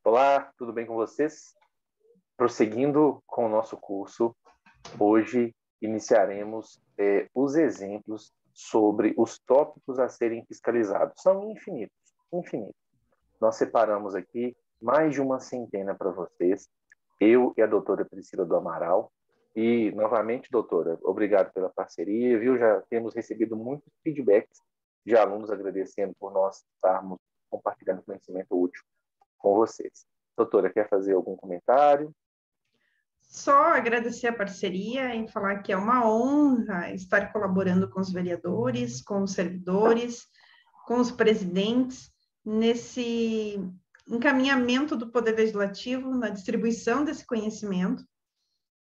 Olá, tudo bem com vocês? Prosseguindo com o nosso curso, hoje iniciaremos os exemplos sobre os tópicos a serem fiscalizados. São infinitos, infinitos. Nós separamos aqui mais de uma centena para vocês, eu e a doutora Priscila do Amaral. E, novamente, doutora, obrigado pela parceria, viu? Já temos recebido muitos feedbacks de alunos agradecendo por nós estarmos compartilhando conhecimento útil com vocês. Doutora, quer fazer algum comentário? Só agradecer a parceria e falar que é uma honra estar colaborando com os vereadores, com os servidores, com os presidentes, nesse encaminhamento do Poder Legislativo, na distribuição desse conhecimento.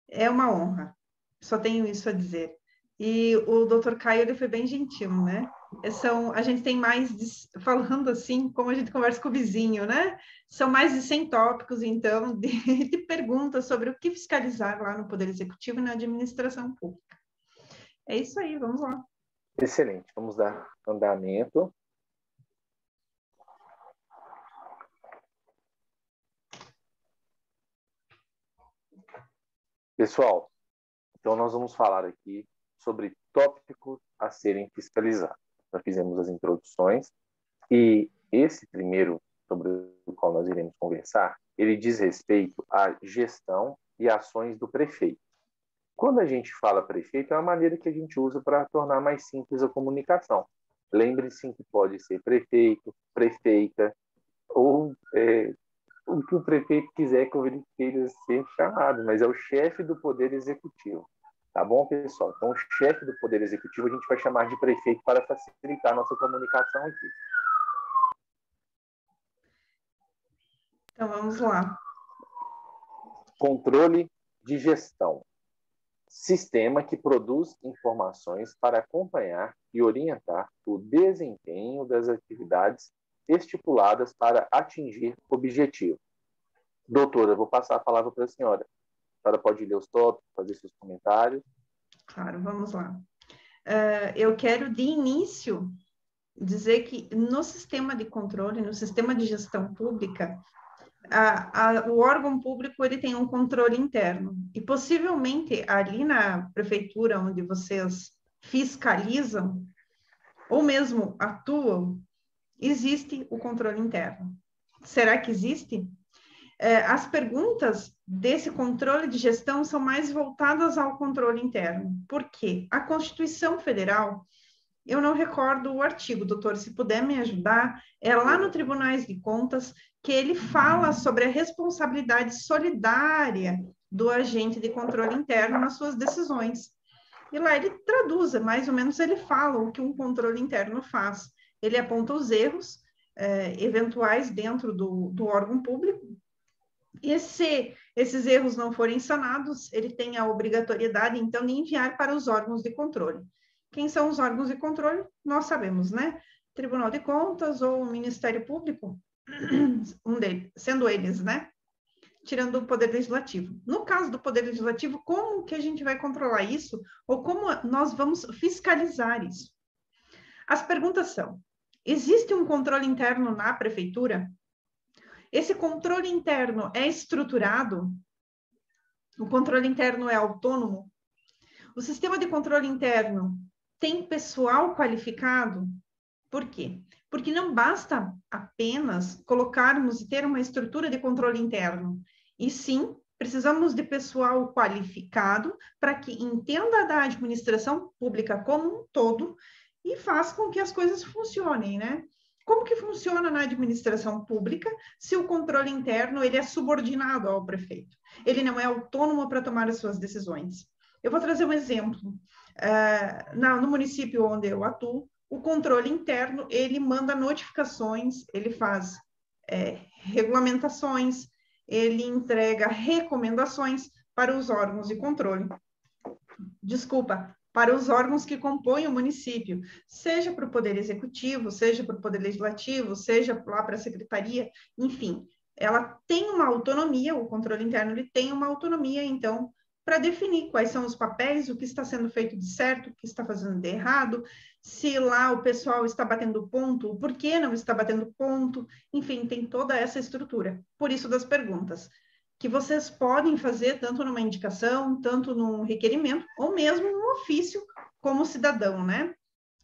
É uma honra, só tenho isso a dizer. E o doutor Caio, ele foi bem gentil, né? A gente tem falando assim, como a gente conversa com o vizinho, né? São mais de 100 tópicos, então, de perguntas sobre o que fiscalizar lá no Poder Executivo e na administração pública. É isso aí, vamos lá. Excelente, vamos dar andamento. Pessoal, então nós vamos falar aqui sobre tópicos a serem fiscalizados. Já fizemos as introduções e esse primeiro, sobre o qual nós iremos conversar, ele diz respeito à gestão e ações do prefeito. Quando a gente fala prefeito, é uma maneira que a gente usa para tornar mais simples a comunicação. Lembre-se que pode ser prefeito, prefeita, ou o que o prefeito quiser que ele queira ser chamado, mas é o chefe do Poder Executivo. Tá bom, pessoal? Então, o chefe do Poder Executivo a gente vai chamar de prefeito para facilitar a nossa comunicação aqui. Então, vamos lá. Controle de gestão. Sistema que produz informações para acompanhar e orientar o desempenho das atividades estipuladas para atingir o objetivo. Doutora, eu vou passar a palavra para a senhora. A senhora pode ler os tópicos, fazer seus comentários. Claro, vamos lá. Eu quero, de início, dizer que no sistema de controle, no sistema de gestão pública, o órgão público ele tem um controle interno e possivelmente ali na prefeitura onde vocês fiscalizam ou mesmo atuam, existe o controle interno. Será que existe? As perguntas desse controle de gestão são mais voltadas ao controle interno. Por quê? A Constituição Federal, eu não recordo o artigo, doutor, se puder me ajudar, é lá no Tribunais de Contas que ele fala sobre a responsabilidade solidária do agente de controle interno nas suas decisões. E lá ele traduz, mais ou menos ele fala o que um controle interno faz. Ele aponta os erros eventuais dentro do órgão público, e se esses erros não forem sanados, ele tem a obrigatoriedade, então, de enviar para os órgãos de controle. Quem são os órgãos de controle? Nós sabemos, né? Tribunal de Contas ou Ministério Público, sendo eles, né? Tirando o Poder Legislativo. No caso do Poder Legislativo, como que a gente vai controlar isso? Ou como nós vamos fiscalizar isso? As perguntas são, existe um controle interno na prefeitura? Esse controle interno é estruturado? O controle interno é autônomo? O sistema de controle interno tem pessoal qualificado? Por quê? Porque não basta apenas colocarmos e ter uma estrutura de controle interno, e sim, precisamos de pessoal qualificado para que entenda da administração pública como um todo e faça com que as coisas funcionem, né? Como que funciona na administração pública se o controle interno ele é subordinado ao prefeito? Ele não é autônomo para tomar as suas decisões. Eu vou trazer um exemplo. No município onde eu atuo, o controle interno, ele manda notificações, ele faz regulamentações, ele entrega recomendações para os órgãos de controle. Para os órgãos que compõem o município, seja para o Poder Executivo, seja para o Poder Legislativo, seja lá para a Secretaria, enfim, ela tem uma autonomia, o controle interno ele tem uma autonomia, então, para definir quais são os papéis, o que está sendo feito de certo, o que está fazendo de errado, se lá o pessoal está batendo ponto, o porquê não está batendo ponto, enfim, tem toda essa estrutura. Por isso das perguntas, que vocês podem fazer tanto numa indicação, tanto num requerimento, ou mesmo no ofício como cidadão, né?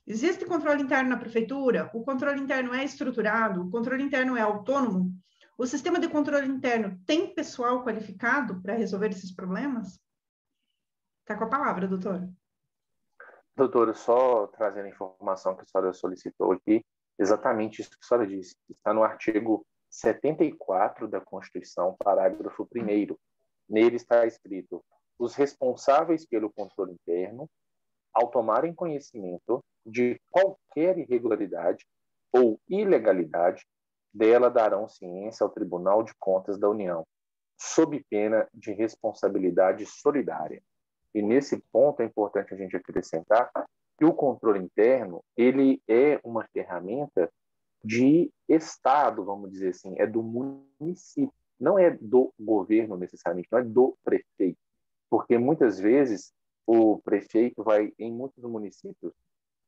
Existe controle interno na prefeitura? O controle interno é estruturado? O controle interno é autônomo? O sistema de controle interno tem pessoal qualificado para resolver esses problemas? Está com a palavra, doutor. Doutora, só trazendo a informação que a senhora solicitou aqui, exatamente isso que a senhora disse. Está no artigo 74 da Constituição, parágrafo 1º. Nele está escrito: os responsáveis pelo controle interno, ao tomarem conhecimento de qualquer irregularidade ou ilegalidade, dela darão ciência ao Tribunal de Contas da União, sob pena de responsabilidade solidária. E nesse ponto é importante a gente acrescentar que o controle interno, ele é uma ferramenta de Estado, vamos dizer assim, é do município, não é do governo necessariamente, não é do prefeito, porque muitas vezes o prefeito vai, em muitos municípios,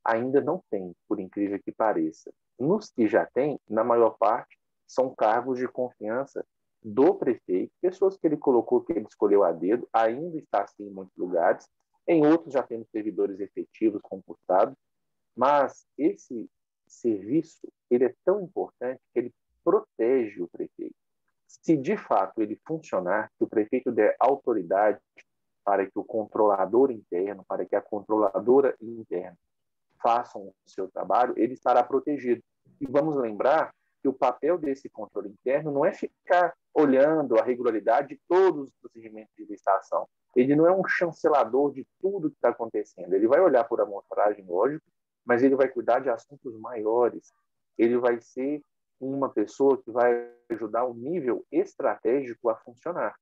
ainda não tem, por incrível que pareça. Nos que já tem, na maior parte, são cargos de confiança do prefeito, pessoas que ele colocou, que ele escolheu a dedo, ainda está assim em muitos lugares, em outros já temos servidores efetivos concursados, mas esse serviço ele é tão importante que ele protege o prefeito. Se de fato ele funcionar, se o prefeito der autoridade para que o controlador interno, para que a controladora interna façam o seu trabalho, ele estará protegido. E vamos lembrar que o papel desse controle interno não é ficar olhando a regularidade de todos os procedimentos de licitação. Ele não é um chancelador de tudo que está acontecendo. Ele vai olhar por amostragem, lógico, mas ele vai cuidar de assuntos maiores. Ele vai ser uma pessoa que vai ajudar o nível estratégico a funcionar.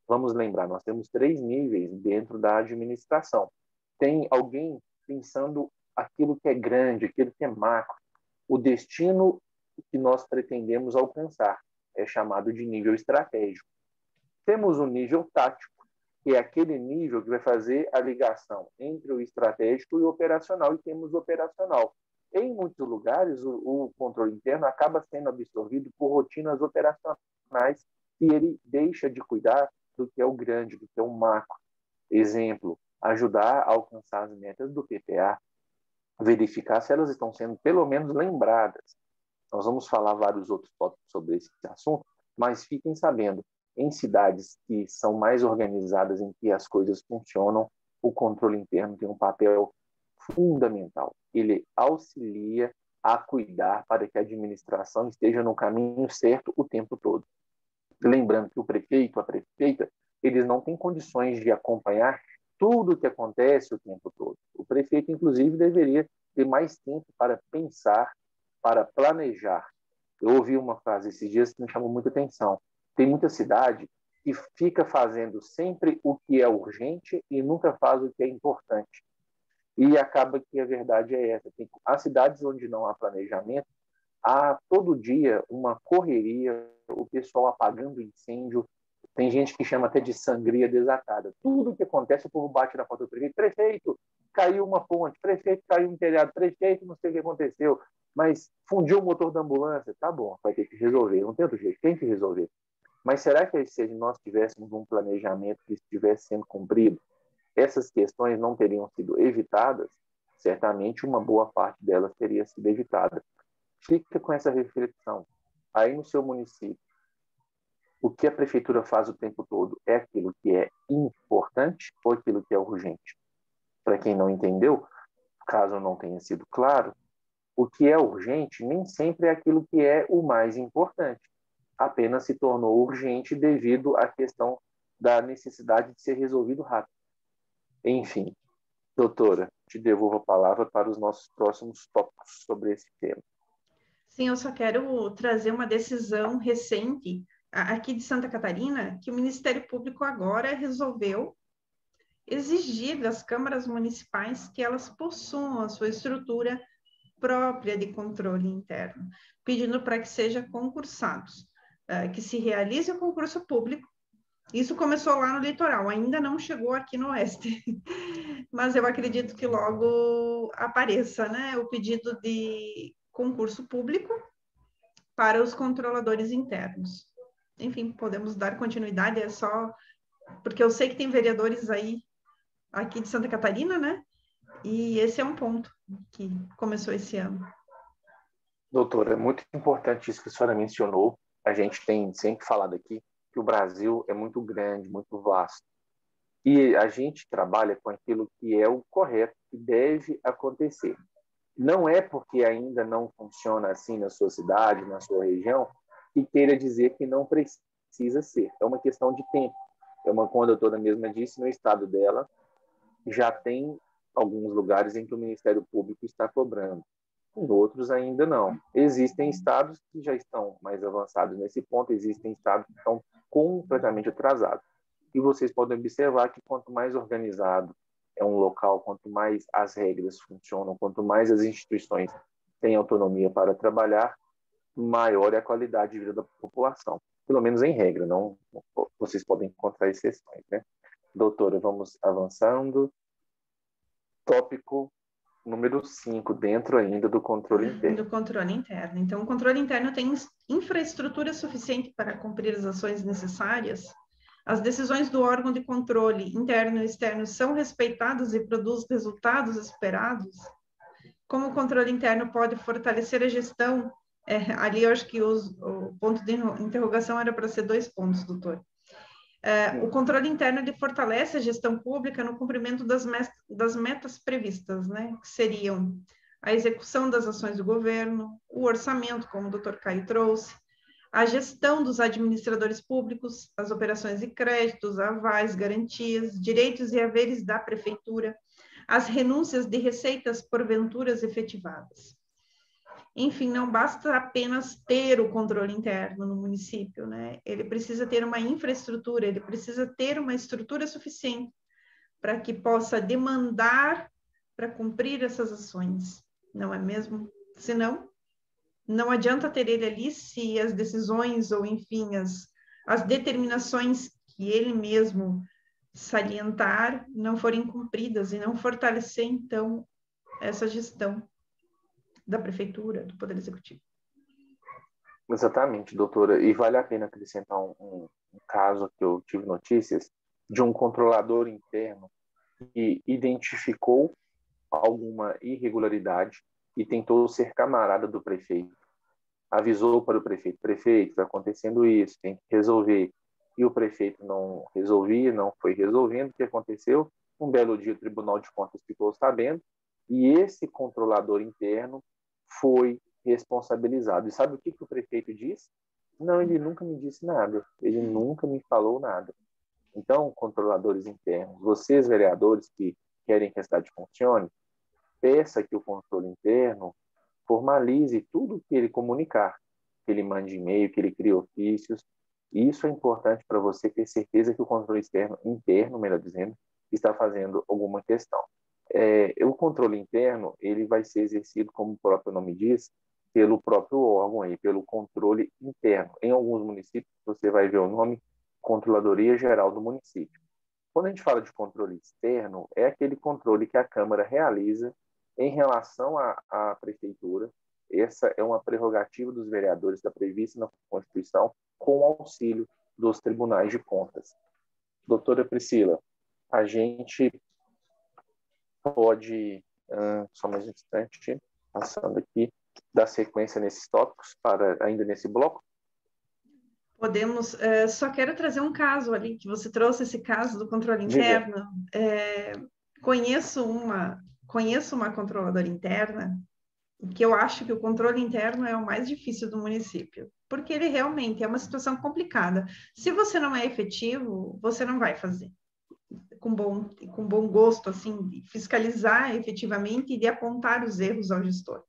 Vamos lembrar, nós temos 3 níveis dentro da administração. Tem alguém pensando aquilo que é grande, aquilo que é macro. O destino que nós pretendemos alcançar é chamado de nível estratégico. Temos o nível tático, que é aquele nível que vai fazer a ligação entre o estratégico e o operacional, e temos o operacional. Em muitos lugares, o controle interno acaba sendo absorvido por rotinas operacionais e ele deixa de cuidar do que é o grande, do que é o macro. Exemplo, ajudar a alcançar as metas do PPA, verificar se elas estão sendo pelo menos lembradas. Nós vamos falar vários outros tópicos sobre esse assunto, mas fiquem sabendo, em cidades que são mais organizadas, em que as coisas funcionam, o controle interno tem um papel fundamental. Ele auxilia a cuidar para que a administração esteja no caminho certo o tempo todo. Lembrando que o prefeito, a prefeita, eles não têm condições de acompanhar tudo o que acontece o tempo todo. O prefeito, inclusive, deveria ter mais tempo para pensar, para planejar. Eu ouvi uma frase esses dias que me chamou muita atenção. Tem muita cidade que fica fazendo sempre o que é urgente e nunca faz o que é importante. E acaba que a verdade é essa. Há cidades onde não há planejamento, há todo dia uma correria, o pessoal apagando incêndio. Tem gente que chama até de sangria desatada. Tudo que acontece, o povo bate na porta do prefeito. Prefeito, caiu uma ponte. Prefeito, caiu um telhado. Prefeito, não sei o que aconteceu. Mas fundiu o motor da ambulância. Tá bom, vai ter que resolver. Não tem outro jeito, tem que resolver. Mas será que se nós tivéssemos um planejamento que estivesse sendo cumprido, essas questões não teriam sido evitadas? Certamente uma boa parte delas teria sido evitada. Fica com essa reflexão. Aí no seu município, o que a prefeitura faz o tempo todo é aquilo que é importante ou aquilo que é urgente? Para quem não entendeu, caso não tenha sido claro, o que é urgente nem sempre é aquilo que é o mais importante. Apenas se tornou urgente devido à questão da necessidade de ser resolvido rápido. Enfim, doutora, te devolvo a palavra para os nossos próximos tópicos sobre esse tema. Sim, eu só quero trazer uma decisão recente aqui de Santa Catarina, que o Ministério Público agora resolveu exigir das câmaras municipais que elas possuam a sua estrutura própria de controle interno, pedindo para que sejam concursados, que se realize o concurso público Isso começou lá no litoral, ainda não chegou aqui no oeste, mas eu acredito que logo apareça, né, o pedido de concurso público para os controladores internos. Enfim, podemos dar continuidade, é só porque eu sei que tem vereadores aí, aqui de Santa Catarina, né, e esse é um ponto que começou esse ano. Doutora, é muito importante isso que a senhora mencionou. A gente tem sempre falado aqui que o Brasil é muito grande, muito vasto. E a gente trabalha com aquilo que é o correto, que deve acontecer. Não é porque ainda não funciona assim na sua cidade, na sua região, que queira dizer que não precisa ser. É uma questão de tempo. Como a doutora mesma disse, no estado dela já tem alguns lugares em que o Ministério Público está cobrando. Em outros ainda não. Existem estados que já estão mais avançados nesse ponto, existem estados que estão completamente atrasados. E vocês podem observar que quanto mais organizado é um local, quanto mais as regras funcionam, quanto mais as instituições têm autonomia para trabalhar, maior é a qualidade de vida da população. Pelo menos em regra, não, vocês podem encontrar exceções, né? Doutora, vamos avançando. Tópico número 5, dentro ainda do controle interno. Do controle interno. Então, o controle interno tem infraestrutura suficiente para cumprir as ações necessárias? As decisões do órgão de controle interno e externo são respeitadas e produzem resultados esperados? Como o controle interno pode fortalecer a gestão? Ali eu acho que o ponto de interrogação era para ser 2 pontos, doutor. O controle interno ele fortalece a gestão pública no cumprimento das metas previstas, né? Que seriam a execução das ações do governo, o orçamento, como o doutor Caio trouxe, a gestão dos administradores públicos, as operações de créditos, avais, garantias, direitos e haveres da prefeitura, as renúncias de receitas porventuras efetivadas. Enfim, não basta apenas ter o controle interno no município, né? Ele precisa ter uma infraestrutura, ele precisa ter uma estrutura suficiente para que possa demandar para cumprir essas ações, não é mesmo? Senão, não adianta ter ele ali se as decisões ou, enfim, as determinações que ele mesmo salientar não forem cumpridas e não fortalecer, então, essa gestão da prefeitura, do Poder Executivo. Exatamente, doutora. E vale a pena acrescentar um caso que eu tive notícias de um controlador interno que identificou alguma irregularidade e tentou ser camarada do prefeito. Avisou para o prefeito: prefeito, está acontecendo isso, tem que resolver. E o prefeito não resolvia, não foi resolvendo. O que aconteceu? Um belo dia o Tribunal de Contas ficou sabendo e esse controlador interno foi responsabilizado. E sabe o que o prefeito disse? Não, ele nunca me disse nada, ele nunca me falou nada. Então, controladores internos, vocês vereadores que querem que a cidade funcione, peça que o controle interno formalize tudo que ele comunicar, que ele mande e-mail, que ele crie ofícios. Isso é importante para você ter certeza que o controle interno, melhor dizendo, está fazendo alguma questão. O controle interno ele vai ser exercido, como o próprio nome diz, pelo próprio órgão, aí, pelo controle interno. Em alguns municípios, você vai ver o nome Controladoria Geral do Município. Quando a gente fala de controle externo, é aquele controle que a Câmara realiza em relação à prefeitura. Essa é uma prerrogativa dos vereadores, está prevista na Constituição, com o auxílio dos tribunais de contas. Doutora Priscila, a gente pode, só mais um instante, passando aqui, dar sequência nesses tópicos, ainda nesse bloco? Podemos, só quero trazer um caso ali, que você trouxe esse caso do controle interno. Conheço uma controladora interna, que eu acho que o controle interno é o mais difícil do município, porque ele realmente é uma situação complicada. Se você não é efetivo, você não vai fazer com bom gosto, assim, de fiscalizar efetivamente e de apontar os erros ao gestor.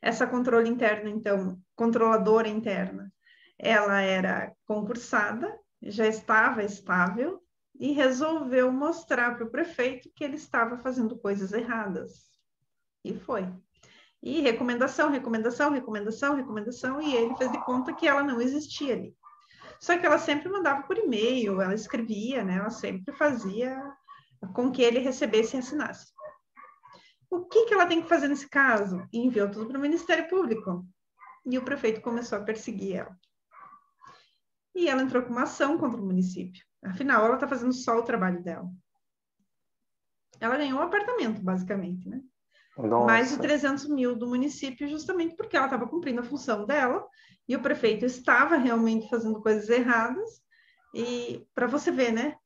Essa controle interno, então, controladora interna, ela era concursada, já estava estável e resolveu mostrar para o prefeito que ele estava fazendo coisas erradas. E foi. E recomendação, e ele fez de conta que ela não existia ali. Só que ela sempre mandava por e-mail, ela escrevia, né? Ela sempre fazia com que ele recebesse e assinasse. O que ela tem que fazer nesse caso? Enviou tudo para o Ministério Público. E o prefeito começou a perseguir ela. E ela entrou com uma ação contra o município. Afinal, ela está fazendo só o trabalho dela. Ela ganhou um apartamento, basicamente, né? Mais de 300 mil do município, justamente porque ela estava cumprindo a função dela e o prefeito estava realmente fazendo coisas erradas. E para você ver, né?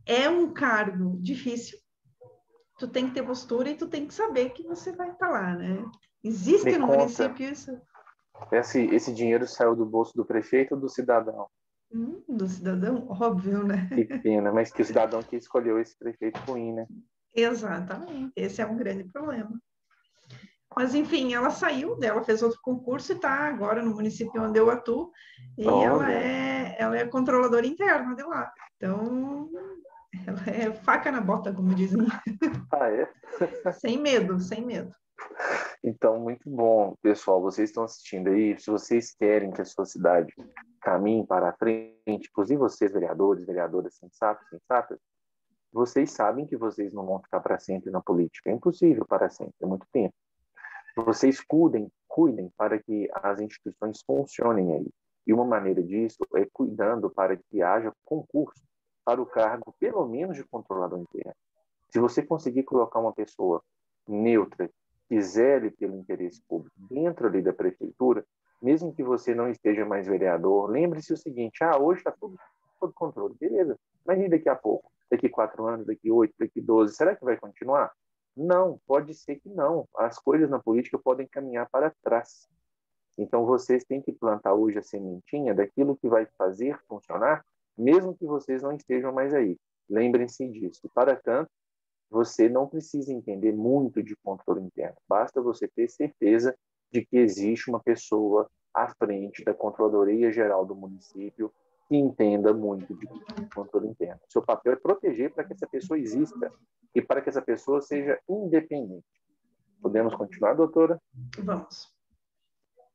É um cargo difícil. Tu tem que ter postura e tu tem que saber que você vai estar lá, né? Existe no município isso. Esse dinheiro saiu do bolso do prefeito ou do cidadão? Do cidadão, óbvio, né? Que pena, mas que o cidadão que escolheu esse prefeito ruim, né? Exatamente, esse é um grande problema. Mas, enfim, ela saiu dela, fez outro concurso e está agora no município onde eu atuo, e ela é controladora interna de lá. Então, ela é faca na bota, como dizem. Ah, é? Sem medo, sem medo. Então, muito bom, pessoal. Vocês estão assistindo aí. Se vocês querem que a sua cidade caminhe para a frente, inclusive vocês, vereadores, vereadoras sensatos, sensatas, vocês sabem que vocês não vão ficar para sempre na política. É impossível para sempre, é muito tempo. Vocês cuidem para que as instituições funcionem aí. E uma maneira disso é cuidando para que haja concurso para o cargo, pelo menos, de controlador interno. Se você conseguir colocar uma pessoa neutra, que zele pelo interesse público dentro ali da prefeitura, mesmo que você não esteja mais vereador, lembre-se o seguinte: hoje está tudo sob controle, beleza, mas e daqui a pouco? Daqui 4 anos, daqui 8, daqui 12, será que vai continuar? Não, pode ser que não. As coisas na política podem caminhar para trás. Então, vocês têm que plantar hoje a sementinha daquilo que vai fazer funcionar, mesmo que vocês não estejam mais aí. Lembrem-se disso. Para tanto, você não precisa entender muito de controle interno. Basta você ter certeza de que existe uma pessoa à frente da Controladoria Geral do município que entenda muito de controle interno. Seu papel é proteger para que essa pessoa exista e para que essa pessoa seja independente. Podemos continuar, doutora? Vamos.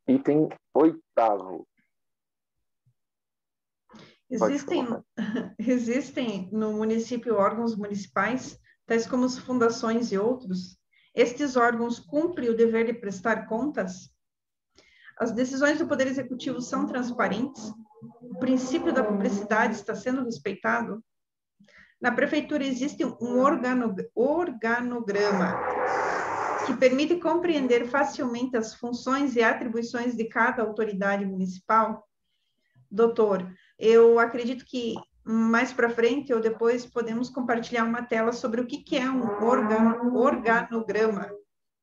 Item 8º. Existem no município órgãos municipais, tais como as fundações e outros. Estes órgãos cumprem o dever de prestar contas? As decisões do Poder Executivo são transparentes? O princípio da publicidade está sendo respeitado? Na prefeitura existe um organograma que permite compreender facilmente as funções e atribuições de cada autoridade municipal? Doutor, eu acredito que mais para frente ou depois podemos compartilhar uma tela sobre o que é um organograma,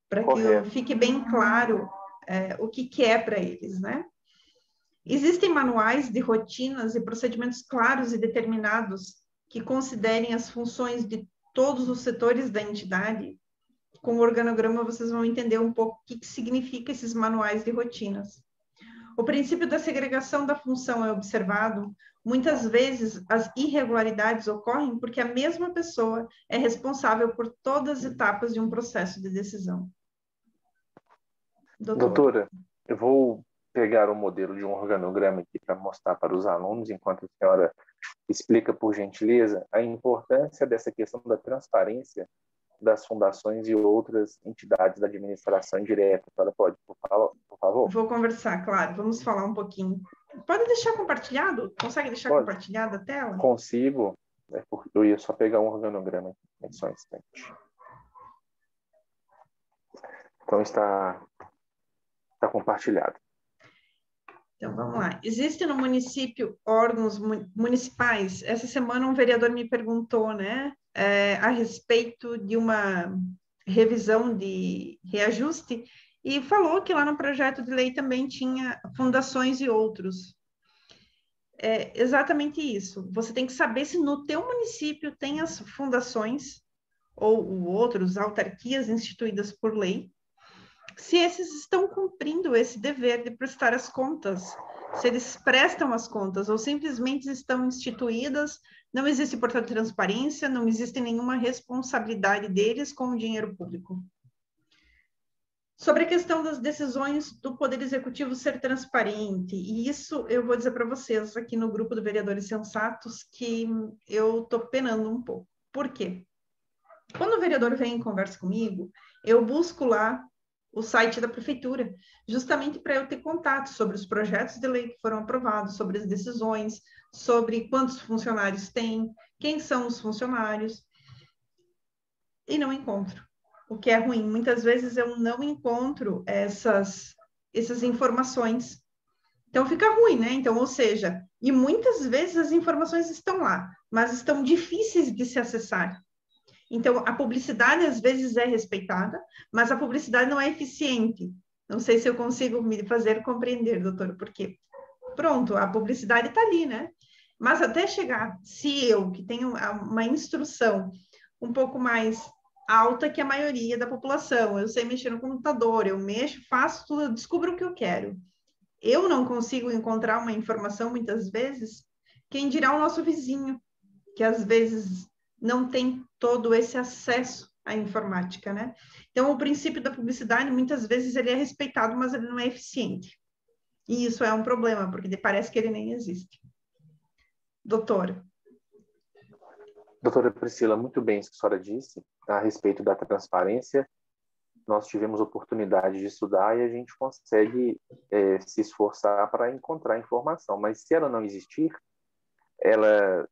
para que fique bem claro o que é para eles, né? Existem manuais de rotinas e procedimentos claros e determinados que considerem as funções de todos os setores da entidade? Com o organograma vocês vão entender um pouco o que significa esses manuais de rotinas. O princípio da segregação da função é observado. Muitas vezes, as irregularidades ocorrem porque a mesma pessoa é responsável por todas as etapas de um processo de decisão. Doutora, eu vou pegar o modelo de um organograma aqui para mostrar para os alunos, enquanto a senhora explica, por gentileza, a importância dessa questão da transparência das fundações e outras entidades da administração indireta. A senhora pode, por favor? Vou conversar, claro. Vamos falar um pouquinho. Pode deixar compartilhado? Consegue deixar compartilhada a tela? Consigo. Eu ia só pegar um organograma aqui, só um instante. Então, está compartilhado. Então, vamos lá. Existem no município órgãos municipais? Essa semana um vereador me perguntou, né, a respeito de uma revisão de reajuste e falou que lá no projeto de lei também tinha fundações e outros. É exatamente isso. Você tem que saber se no teu município tem as fundações ou outros, autarquias instituídas por lei, se esses estão cumprindo esse dever de prestar as contas, se eles prestam as contas ou simplesmente estão instituídas, não existe, portanto, transparência, não existe nenhuma responsabilidade deles com o dinheiro público. Sobre a questão das decisões do Poder Executivo ser transparente, e isso eu vou dizer para vocês aqui no grupo do Vereadores Sensatos que eu estou penando um pouco. Por quê? Quando o vereador vem e conversa comigo, eu busco lá o site da prefeitura, justamente para eu ter contato sobre os projetos de lei que foram aprovados, sobre as decisões, sobre quantos funcionários tem, quem são os funcionários, e não encontro. O que é ruim, muitas vezes eu não encontro essas informações. Então fica ruim, né? Então, ou seja, e muitas vezes as informações estão lá, mas estão difíceis de se acessar. Então, a publicidade às vezes é respeitada, mas a publicidade não é eficiente. Não sei se eu consigo me fazer compreender, doutor, porque, pronto, a publicidade está ali, né? Mas até chegar, se eu, que tenho uma instrução um pouco mais alta que a maioria da população, eu sei mexer no computador, eu mexo, faço tudo, eu descubro o que eu quero. Eu não consigo encontrar uma informação, muitas vezes, quem dirá o nosso vizinho, que às vezes não tem todo esse acesso à informática, né? Então, o princípio da publicidade, muitas vezes, ele é respeitado, mas ele não é eficiente. E isso é um problema, porque parece que ele nem existe. Doutora. Doutora Priscila, muito bem isso que a senhora disse a respeito da transparência. Nós tivemos oportunidade de estudar e a gente consegue se esforçar para encontrar informação, mas se ela não existir, ela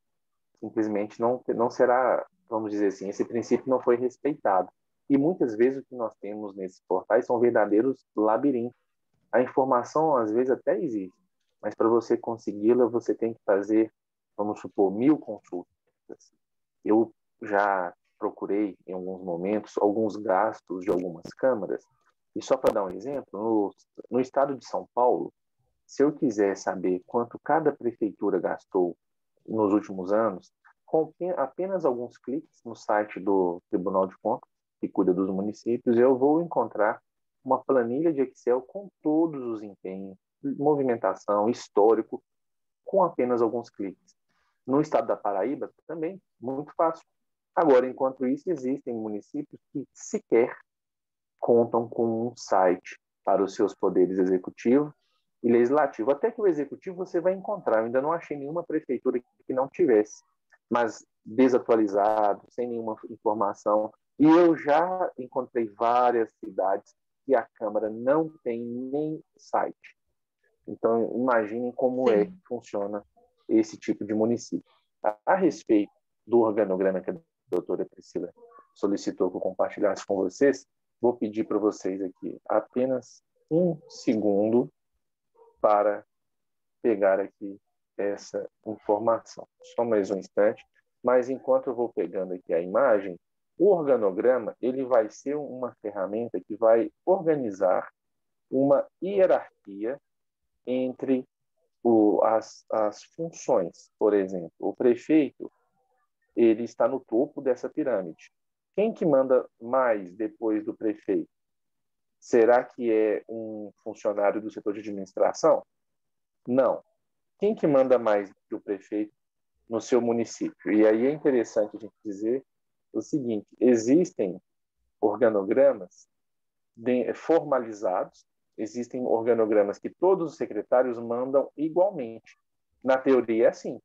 simplesmente não será, vamos dizer assim, esse princípio não foi respeitado. E muitas vezes o que nós temos nesses portais são verdadeiros labirintos. A informação, às vezes, até existe, mas para você consegui-la, você tem que fazer, vamos supor, 1000 consultas. Eu já procurei, em alguns momentos, alguns gastos de algumas câmaras, e só para dar um exemplo, no estado de São Paulo, se eu quiser saber quanto cada prefeitura gastou nos últimos anos, com apenas alguns cliques no site do Tribunal de Contas, que cuida dos municípios, eu vou encontrar uma planilha de Excel com todos os empenhos, movimentação, histórico, com apenas alguns cliques. No estado da Paraíba, também, muito fácil. Agora, enquanto isso, existem municípios que sequer contam com um site para os seus poderes executivo e legislativo. Até que o executivo você vai encontrar. Eu ainda não achei nenhuma prefeitura que não tivesse, mas desatualizado, sem nenhuma informação. E eu já encontrei várias cidades que a Câmara não tem nem site. Então, imaginem como é que funciona esse tipo de município. A respeito do organograma que a doutora Priscila solicitou que eu compartilhasse com vocês, vou pedir para vocês aqui apenas um segundo para pegar aqui essa informação. Só mais um instante. Mas enquanto eu vou pegando aqui a imagem, o organograma ele vai ser uma ferramenta que vai organizar uma hierarquia entre as funções. Por exemplo, o prefeito ele está no topo dessa pirâmide. Quem que manda mais depois do prefeito? Será que é um funcionário do setor de administração? Não. Quem que manda mais do prefeito no seu município? E aí é interessante a gente dizer o seguinte, existem organogramas formalizados, existem organogramas que todos os secretários mandam igualmente. Na teoria é assim.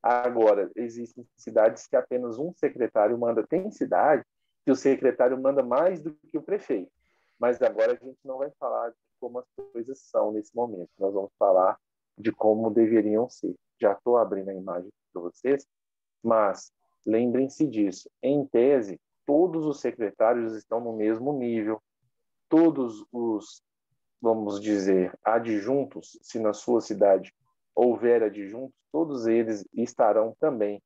Agora, existem cidades que apenas um secretário manda. Tem cidade que o secretário manda mais do que o prefeito. Mas agora a gente não vai falar de como as coisas são nesse momento. Nós vamos falar de como deveriam ser. Já estou abrindo a imagem para vocês, mas lembrem-se disso. Em tese, todos os secretários estão no mesmo nível. Todos os, vamos dizer, adjuntos, se na sua cidade houver adjuntos, todos eles estarão também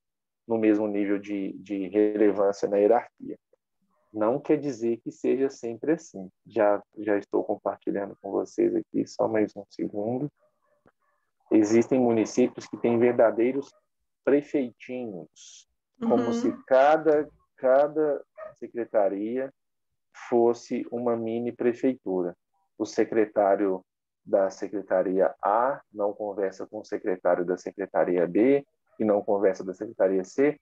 no mesmo nível de relevância na hierarquia. Não quer dizer que seja sempre assim. Já estou compartilhando com vocês aqui, só mais um segundo. Existem municípios que têm verdadeiros prefeitinhos, como se cada secretaria fosse uma mini prefeitura. O secretário da secretaria A não conversa com o secretário da secretaria B, e não conversa da secretaria C.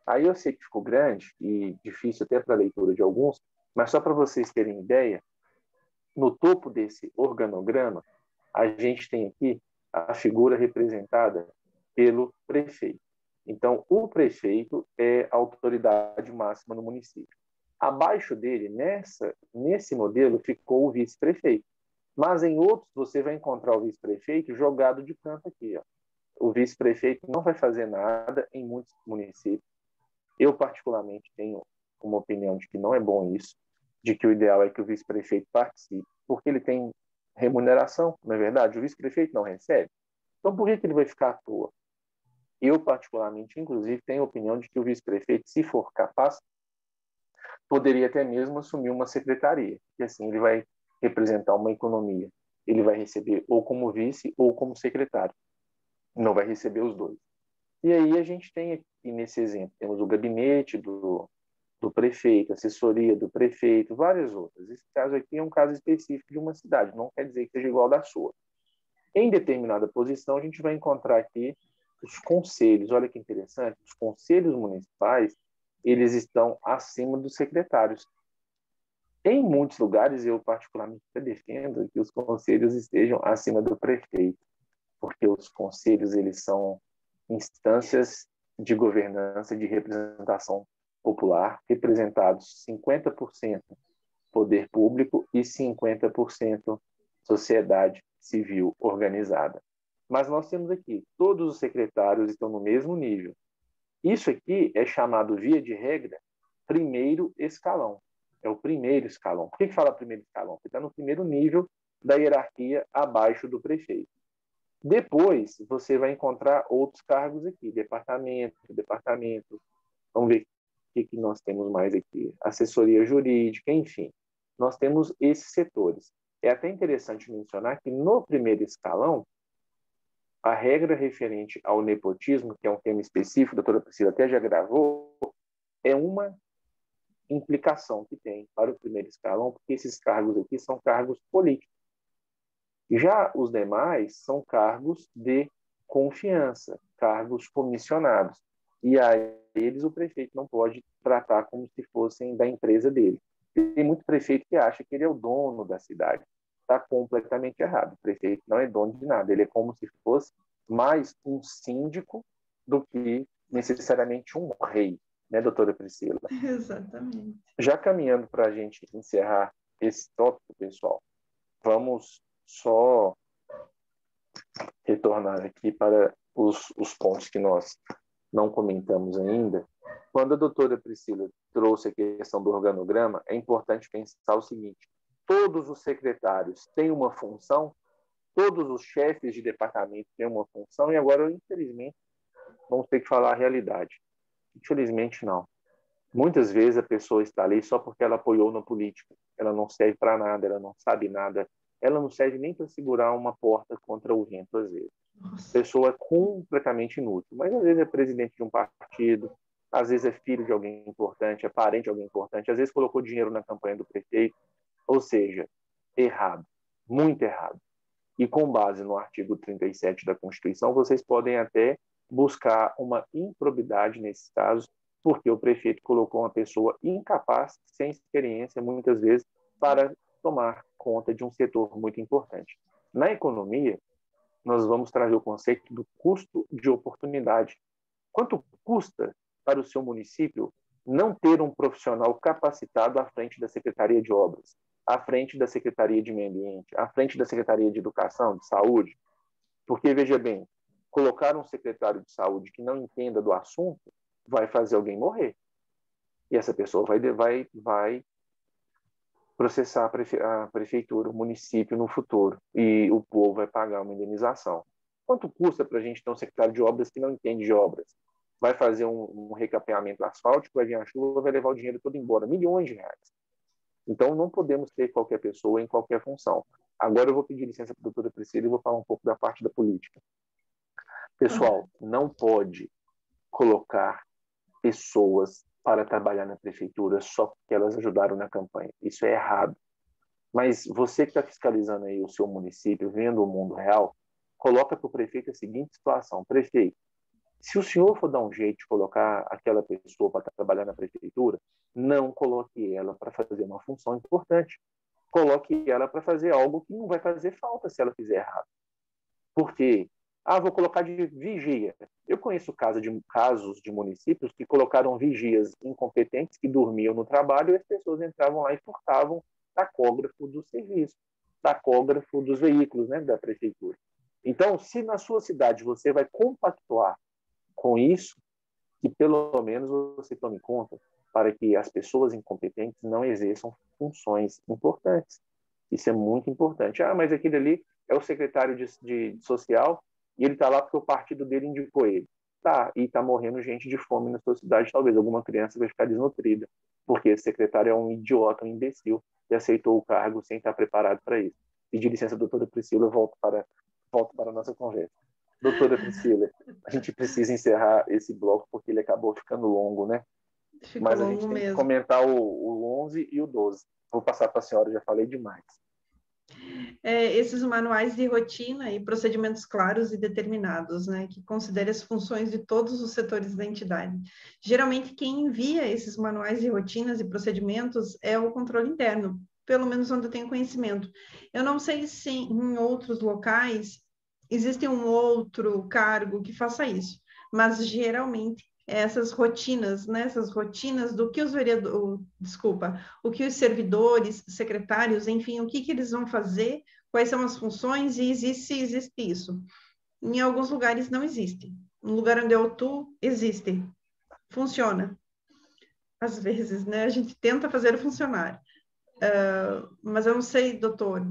Aí eu sei que ficou grande e difícil até para a leitura de alguns, mas só para vocês terem ideia, no topo desse organograma, a gente tem aqui a figura representada pelo prefeito. Então, o prefeito é a autoridade máxima no município. Abaixo dele, nesse modelo, ficou o vice-prefeito. Mas em outros, você vai encontrar o vice-prefeito jogado de canto aqui. Ó. O vice-prefeito não vai fazer nada em muitos municípios. Eu, particularmente, tenho uma opinião de que não é bom isso, de que o ideal é que o vice-prefeito participe, porque ele tem remuneração, não é verdade? O vice-prefeito não recebe. Então, por que ele vai ficar à toa? Eu, particularmente, inclusive, tenho a opinião de que o vice-prefeito, se for capaz, poderia até mesmo assumir uma secretaria, e assim ele vai representar uma economia. Ele vai receber ou como vice ou como secretário. Não vai receber os dois. E aí a gente tem aqui, nesse exemplo, temos o gabinete do prefeito, assessoria do prefeito, várias outras. Esse caso aqui é um caso específico de uma cidade, não quer dizer que seja igual da sua. Em determinada posição, a gente vai encontrar aqui os conselhos. Olha que interessante, os conselhos municipais, eles estão acima dos secretários. Em muitos lugares, eu particularmente defendo que os conselhos estejam acima do prefeito, porque os conselhos eles são instâncias de governança, de representação popular, representados 50% poder público e 50% sociedade civil organizada. Mas nós temos aqui, todos os secretários estão no mesmo nível. Isso aqui é chamado, via de regra, primeiro escalão. É o primeiro escalão. Por que fala primeiro escalão? Porque está no primeiro nível da hierarquia abaixo do prefeito. Depois, você vai encontrar outros cargos aqui, departamento. Vamos ver o que nós temos mais aqui. Assessoria jurídica, enfim. Nós temos esses setores. É até interessante mencionar que no primeiro escalão, a regra referente ao nepotismo, que é um tema específico, a doutora Priscila até já gravou, é uma implicação que tem para o primeiro escalão, porque esses cargos aqui são cargos políticos. Já os demais são cargos de confiança, cargos comissionados. E a eles o prefeito não pode tratar como se fossem da empresa dele. Tem muito prefeito que acha que ele é o dono da cidade. Está completamente errado. O prefeito não é dono de nada. Ele é como se fosse mais um síndico do que necessariamente um rei, né, doutora Priscila? Exatamente. Já caminhando para a gente encerrar esse tópico, pessoal, vamos só retornar aqui para os pontos que nós não comentamos ainda. Quando a doutora Priscila trouxe a questão do organograma, é importante pensar o seguinte: todos os secretários têm uma função, todos os chefes de departamento têm uma função, e agora, infelizmente, vamos ter que falar a realidade. Infelizmente, não. Muitas vezes a pessoa está ali só porque ela apoiou na política. Ela não serve para nada, ela não sabe nada, ela não serve nem para segurar uma porta contra o vento, às vezes. A pessoa é completamente inútil, mas às vezes é presidente de um partido, às vezes é filho de alguém importante, é parente de alguém importante, às vezes colocou dinheiro na campanha do prefeito, ou seja, errado, muito errado. E com base no artigo 37 da Constituição, vocês podem até buscar uma improbidade nesses casos, porque o prefeito colocou uma pessoa incapaz, sem experiência, muitas vezes, para tomar conta de um setor muito importante. Na economia, nós vamos trazer o conceito do custo de oportunidade. Quanto custa para o seu município não ter um profissional capacitado à frente da Secretaria de Obras, à frente da Secretaria de Meio Ambiente, à frente da Secretaria de Educação, de Saúde? Porque, veja bem, colocar um secretário de saúde que não entenda do assunto vai fazer alguém morrer. E essa pessoa vai processar a prefeitura, o município no futuro, e o povo vai pagar uma indenização. Quanto custa para a gente ter um secretário de obras que não entende de obras? Vai fazer um recapeamento asfáltico, vai vir a chuva, vai levar o dinheiro todo embora, milhões de reais. Então, não podemos ter qualquer pessoa em qualquer função. Agora eu vou pedir licença para a doutora Priscila e vou falar um pouco da parte da política. Pessoal, não pode colocar pessoas para trabalhar na prefeitura só porque elas ajudaram na campanha. Isso é errado. Mas você que está fiscalizando aí o seu município, vendo o mundo real, coloca para o prefeito a seguinte situação: prefeito, se o senhor for dar um jeito de colocar aquela pessoa para trabalhar na prefeitura, não coloque ela para fazer uma função importante. coloque ela para fazer algo que não vai fazer falta se ela fizer errado. Por quê? Vou colocar de vigia. Eu conheço casos de municípios que colocaram vigias incompetentes que dormiam no trabalho e as pessoas entravam lá e furtavam tacógrafo do serviço, tacógrafo dos veículos, né, da prefeitura. Então, se na sua cidade você vai compactuar com isso, que pelo menos você tome conta para que as pessoas incompetentes não exerçam funções importantes. Isso é muito importante. Mas aquele ali é o secretário de social e ele está lá porque o partido dele indicou ele. Tá, e está morrendo gente de fome na sua cidade, talvez alguma criança vai ficar desnutrida, porque esse secretário é um idiota, um imbecil, que aceitou o cargo sem estar preparado para isso. Pedir licença, doutora Priscila, volto para a nossa conversa. Doutora Priscila, a gente precisa encerrar esse bloco porque ele acabou ficando longo, né? Ficou Mas a longo gente tem que mesmo. comentar o 11 e o 12. Vou passar para a senhora, já falei demais. Esses manuais de rotina e procedimentos claros e determinados, né, que considerem as funções de todos os setores da entidade. Geralmente, quem envia esses manuais de rotinas e procedimentos é o controle interno, pelo menos onde eu tenho conhecimento. Eu não sei se em outros locais existe um outro cargo que faça isso, mas geralmente essas rotinas, né, essas rotinas do que os vereadores, o que os servidores, secretários, enfim, o que eles vão fazer, quais são as funções e existe isso. Em alguns lugares não existe. No lugar onde eu atuo, existe. Funciona. Às vezes, né, a gente tenta fazer funcionar. Mas eu não sei, doutor,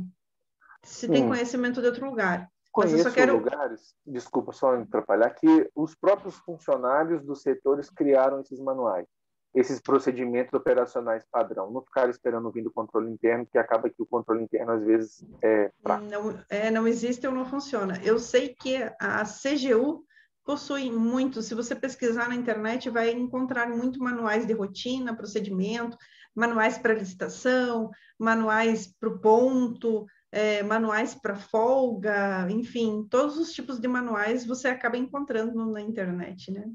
se tem conhecimento de outro lugar. Mas eu só Conheço quero... lugares, desculpa só atrapalhar, que os próprios funcionários dos setores criaram esses manuais, esses procedimentos operacionais padrão, não ficaram esperando vir do controle interno, que acaba que o controle interno às vezes é fraco. Não existe ou não funciona. Eu sei que a CGU possui muito, se você pesquisar na internet, vai encontrar muito manuais de rotina, procedimento, manuais para licitação, manuais para o ponto, manuais para folga, enfim, todos os tipos de manuais você acaba encontrando na internet, né?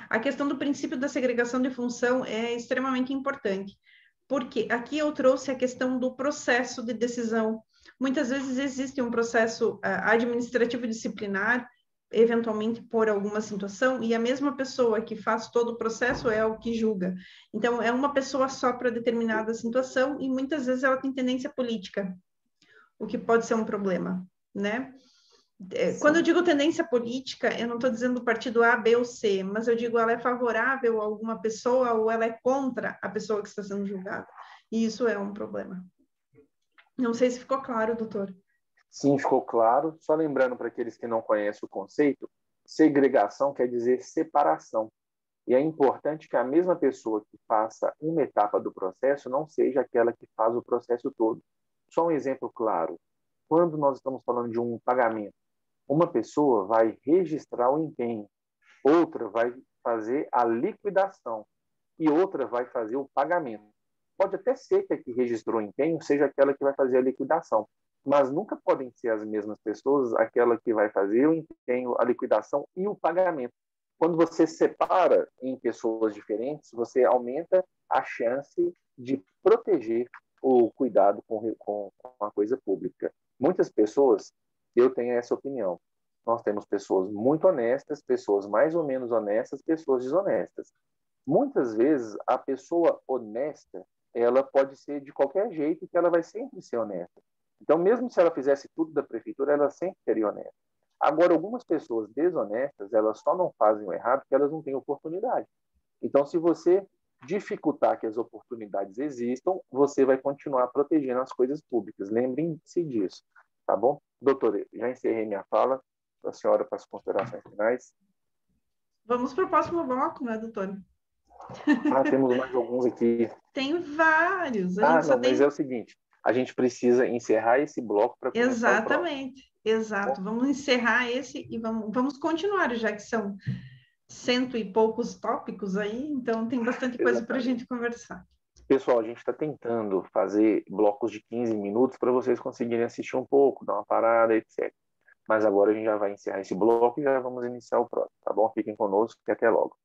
A questão do princípio da segregação de função é extremamente importante, porque aqui eu trouxe a questão do processo de decisão. Muitas vezes existe um processo administrativo disciplinar, eventualmente por alguma situação, e a mesma pessoa que faz todo o processo é o que julga. Então, é uma pessoa só para determinada situação, e muitas vezes ela tem tendência política, o que pode ser um problema, né? Quando eu digo tendência política, eu não estou dizendo partido A, B ou C, mas eu digo ela é favorável a alguma pessoa ou ela é contra a pessoa que está sendo julgada. E isso é um problema. Não sei se ficou claro, doutor. Sim, ficou claro. Só lembrando para aqueles que não conhecem o conceito, segregação quer dizer separação. E é importante que a mesma pessoa que faça uma etapa do processo não seja aquela que faz o processo todo. Só um exemplo claro. Quando nós estamos falando de um pagamento, uma pessoa vai registrar o empenho, outra vai fazer a liquidação e outra vai fazer o pagamento. Pode até ser que a que registrou o empenho seja aquela que vai fazer a liquidação, mas nunca podem ser as mesmas pessoas aquela que vai fazer o empenho, a liquidação e o pagamento. Quando você separa em pessoas diferentes, você aumenta a chance de proteger o cuidado com a coisa pública. Muitas pessoas, eu tenho essa opinião, nós temos pessoas muito honestas, pessoas mais ou menos honestas, pessoas desonestas. Muitas vezes, a pessoa honesta, ela pode ser de qualquer jeito que ela vai sempre ser honesta. Então, mesmo se ela fizesse tudo da prefeitura, ela sempre seria honesta. Agora, algumas pessoas desonestas, elas só não fazem o errado porque elas não têm oportunidade. Então, se você dificultar que as oportunidades existam, você vai continuar protegendo as coisas públicas. Lembrem-se disso, tá bom? Doutor, já encerrei minha fala. A senhora para as considerações finais. Vamos para o próximo bloco, né, doutor? Temos mais alguns aqui. Tem vários. A gente só Não, mas tem... é o seguinte, a gente precisa encerrar esse bloco para começar o próximo. Exatamente, exato. Vamos encerrar esse e vamos continuar, já que são 100 e poucos tópicos aí, então tem bastante coisa para a gente conversar. Pessoal, a gente está tentando fazer blocos de 15 minutos para vocês conseguirem assistir um pouco, dar uma parada, etc. Mas agora a gente já vai encerrar esse bloco e já vamos iniciar o próximo, tá bom? Fiquem conosco e até logo.